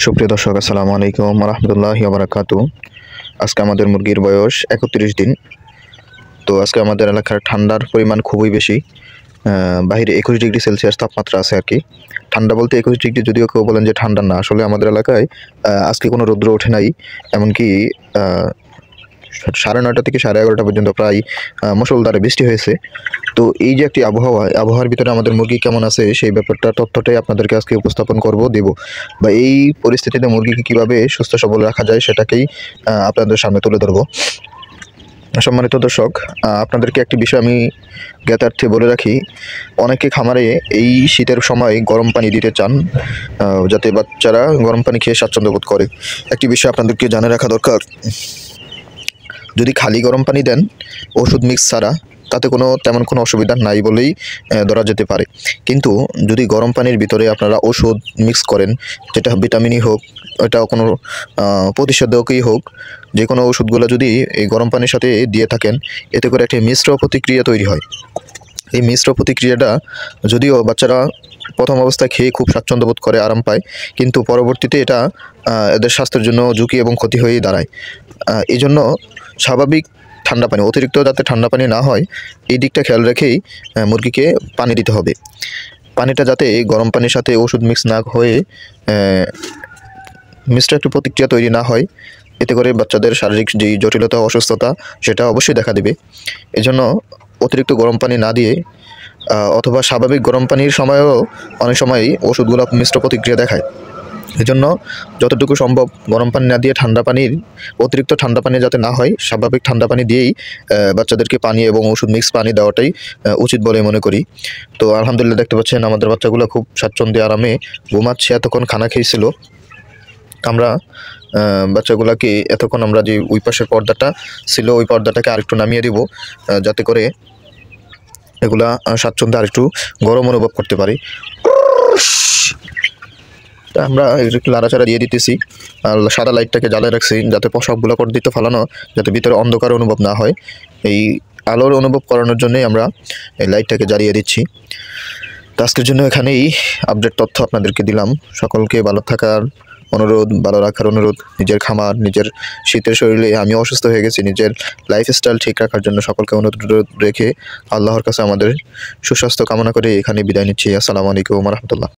সুপ্রিয় দর্শক, আসসালামু আলাইকুম রহমতুল্লাহি ওয়া বারাকাতু। আজকে আমাদের মুরগির বয়স ৩১ দিন। তো আজকে আমাদের এলাকার ঠান্ডার পরিমাণ খুবই বেশি। বাইরে 21 ডিগ্রি সেলসিয়াস তাপমাত্রা আছে আর কি। ঠান্ডা বলতে 21 ডিগ্রি, যদিও কেউ বলেন যে ঠান্ডা না, আসলে আমাদের এলাকায় আজকে কোনো রৌদ্র ওঠে নাই। এমনকি 9:30 থেকে 11:30 পর্যন্ত প্রায় মুষলধারে বৃষ্টি হয়েছে। তো এই যে একটি আবহাওয়ার ভিতরে আমাদের মুরগি কেমন আছে সেই তথ্যটাই আপনাদেরকে আজকে উপস্থাপন দেব, বা এই পরিস্থিতিতে মুরগিকে কীভাবে সুস্থ সবল রাখা যায় সেটাকেই আপনাদের সামনে তুলে ধরবো। সম্মানিত দর্শক, আপনাদেরকে একটি বিষয় আমি জ্ঞাতার্থে বলে রাখি। অনেকে খামারে এই শীতের সময় গরম পানি দিতে চান, যাতে বাচ্চারা গরম পানি খেয়ে স্বাচ্ছন্দ্য বোধ করে। একটি বিষয় আপনাদেরকে জানে রাখা দরকার, যদি খালি গরম পানি দেন ওষুধ মিক্স ছাড়া, তাতে তেমন কোনো অসুবিধা নাই বলেই ধরা যেতে পারে। কিন্তু যদি গরম পানির ভিতরে আপনারা ওষুধ মিক্স করেন, যেটা ভিটামিনই হোক, এটা কোনো প্রতিষেধকই হোক, যে কোনো ওষুধগুলো যদি এই গরম পানির সাথে দিয়ে থাকেন, এতে করে একটি মিশ্র প্রতিক্রিয়া তৈরি হয়। এই মিশ্র প্রতিক্রিয়াটা যদিও বাচ্চারা প্রথম অবস্থায় খেয়ে খুব স্বাচ্ছন্দ্য বোধ করে, আরাম পায়, কিন্তু পরবর্তীতে এটা এদের স্বাস্থ্যের জন্য ঝুঁকি এবং ক্ষতি হয়েই দাঁড়ায়। এই জন্য স্বাভাবিক ঠান্ডা পানি, অতিরিক্ত যাতে ঠান্ডা পানি না হয়, এই দিকটা খেয়াল রেখেই মুরগিকে পানি দিতে হবে। পানিটা যাতে গরম পানির সাথে ওষুধ মিক্স না হয়ে মিশ্র একটি প্রতিক্রিয়া তৈরি না হয়, এতে করে বাচ্চাদের শারীরিক যেই জটিলতা, অসুস্থতা, সেটা অবশ্যই দেখা দেবে। এজন্য অতিরিক্ত গরম পানি না দিয়ে, অথবা স্বাভাবিক গরম পানির সময়ও অনেক সময় ওষুধগুলো মিশ্র প্রতিক্রিয়া দেখায়। এজন্য যতটুকু সম্ভব গরম পানি না দিয়ে অতিরিক্ত ঠান্ডা পানি যাতে না হয়, স্বাভাবিক ঠান্ডা পানি দিয়েই বাচ্চাদেরকে পানি এবং ওষুধ মিক্স পানি দেওয়াটাই উচিত বলে মনে করি। তো আলহামদুলিল্লাহ, দেখতে পাচ্ছেন আমাদের বাচ্চাগুলো খুব স্বাচ্ছন্দ্যে আরামে ঘুমাচ্ছে। এতক্ষণ খানা খেয়েছিল। আমরা বাচ্চাগুলোকে এতক্ষণ আমরা যে ওই পাশের পর্দাটা ছিল, ওই পর্দাটাকে আরেকটু নামিয়ে দিব, যাতে করে এগুলা স্বাচ্ছন্দ্যে আরেকটু গরম অনুভব করতে পারি। তা আমরা একটু লাড়াচাড়া দিয়ে দিতেছি, আর সাদা লাইটটাকে জ্বালিয়ে রাখছি, যাতে সবগুলো পর্দাতে ফালানো, যাতে ভিতরে অন্ধকার অনুভব না হয়। এই আলোর অনুভব করানোর জন্যই আমরা এই লাইটটাকে জ্বালিয়ে দিচ্ছি। তো আজকের জন্য এখানেই আপডেট তথ্য আপনাদেরকে দিলাম। সকলকে ভালো থাকার অনুরোধ, ভালো রাখার অনুরোধ। নিজের খামার, নিজের শীতের শরীরে আমি অসুস্থ হয়ে গেছি, নিজের লাইফস্টাইল ঠিক রাখার জন্য সকলকে অনুরোধ রেখে আল্লাহর কাছে আমাদের সুস্বাস্থ্য কামনা করে এখানে বিদায় নিচ্ছি। আসসালামু আলাইকুম রহমতুল্লাহ।